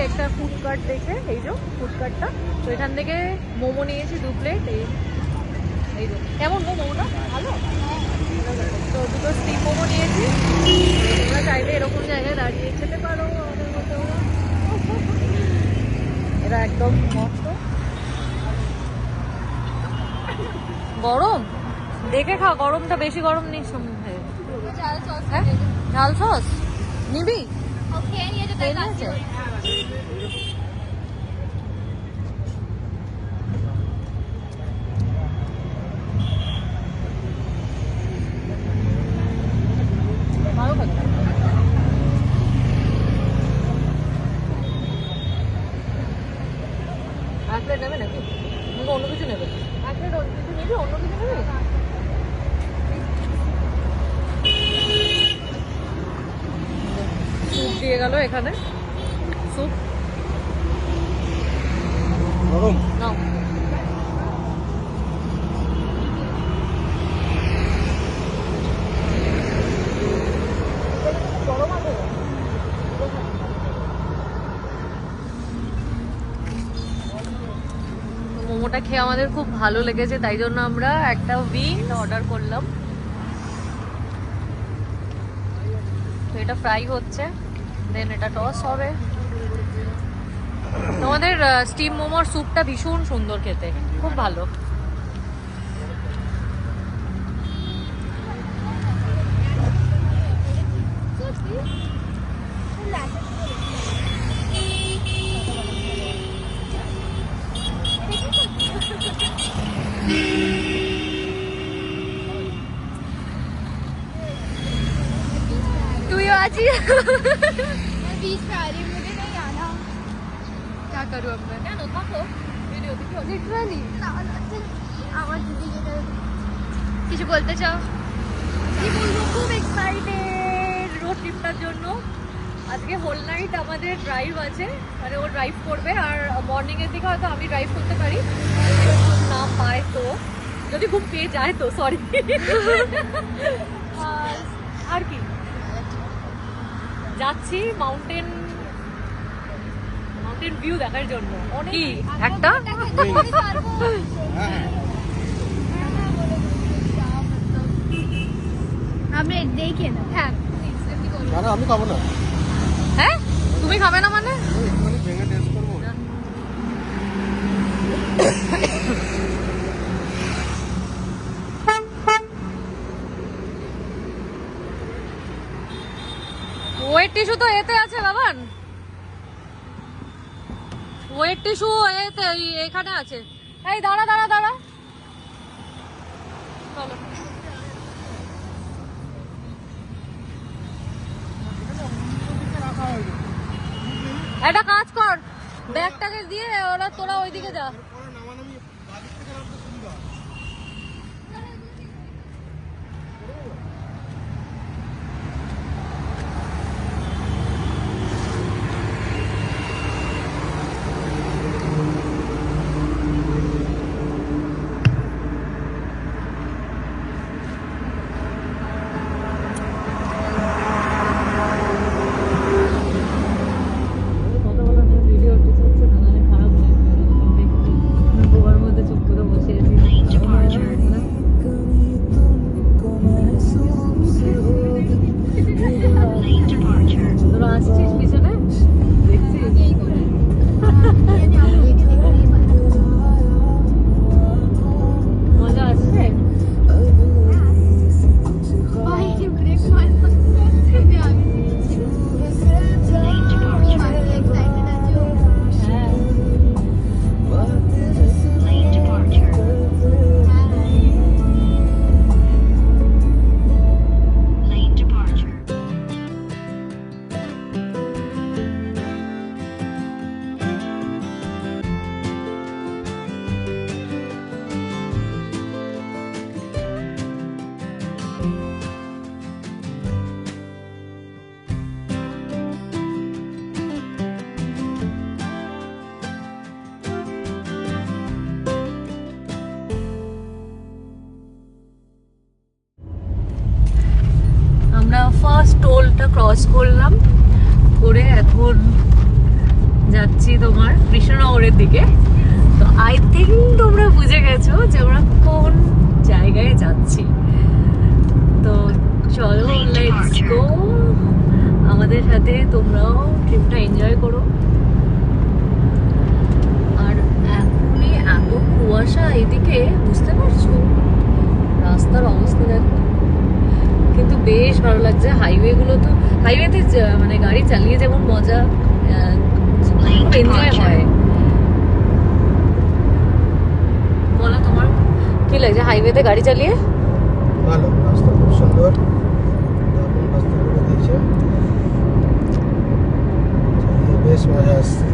একটা ফুডকার্ট দেখে, এই যে ফুডকার্টটা, তো এখান থেকে মোমো নিয়েছি 2 প্লেট। এই যে কেমন মোমোটা ভালো, তো 2টো স্টিম মোমো নিয়েছি। তোমরা চাইলে এরকম জায়গায় দাঁড়িয়ে খেতে পারো আমাদের মতো। এটা একদম মস্ত গরম, দেখে খা, গরমটা বেশি গরম নিস। ঝাল সস নিবি? ভালো থাকে। এক প্লেট নেবে নাকি অন্য কিছু নেবে? এক প্লেট অন্য কিছু নিবি, অন্য কিছু নেবে? স্যুপ দিয়ে গেল এখানে, স্যুপ গরম নাও। মোমোটা খেয়ে আমাদের খুব ভালো লেগেছে, তাই জন্য আমরা একটা উইং অর্ডার করলাম। তো এটা ফ্রাই হচ্ছে, দেন এটা টস হবে। তোমাদের স্টিম মোমোর স্যুপটা ভীষণ সুন্দর খেতে, খুব ভালো। तुझे आज ही मैं बीच में आ रही हूँ, मुझे नहीं आना। क्या करूँ अब मैं? क्या नोता को वीडियो देखो लिटरली আমার দিদিকে কিছু বলতে চাও? কি বলবো, খুব এক্সাইটেড রোড ট্রিপটার জন্য। আজকে হোল নাইট আমাদের ড্রাইভ আছে, মানে ও ড্রাইভ করবে, আর মর্নিং এর দিকে হয়তো আমি ড্রাইভ করতে পারি যদি খুব না পায় তো, যদি খুব পেয়ে যায় তো, সরি। আর কি, যাচ্ছি মাউন্টেন ভিউ দেখার জন্য। কি একটা আমি দেখে না। হ্যাঁ না আমি খাবো না। হ্যাঁ তুমি খাবে না মানে? একটুখানি ভেঙে টেস্ট করবো। ওয়েট টিস্যু তো এতে আছে বাবান, ওয়েট টিস্যু এতে এখানে আছে। এই দাঁড়া দাঁড়া দাঁড়া, চলো। একটা কাজ কর, ব্যাগটাকে দিয়ে তোরা ওইদিকে যা। আমরা ফার্স্ট টোলটা ক্রস করলাম, করে এখন যাচ্ছি তোমার কৃষ্ণনগরের দিকে। তো আই থিঙ্ক তোমরা বুঝে গেছো যে আমরা কোন জায়গায় যাচ্ছি। তো চলো লেটস গো, আমাদের সাথে তোমরাও ট্রিপটা এনজয় করো। আর এখনই এত কুয়াশা এদিকে, বুঝতে পারছো রাস্তার অবস্থা দেখো। কিন্তু বেশ ভালো লাগছে। হাইওয়েগুলো তো, হাইওয়েতে মানে গাড়ি চালিয়ে যেমন মজা, এনজয় হয়। বলো তোমার কি লাগছে হাইওয়েতে গাড়ি চালিয়ে? ভালো, রাস্তা খুব সুন্দর, দারুণ রাস্তা করে দিয়েছে, চালিয়ে বেশ মজা আসছে।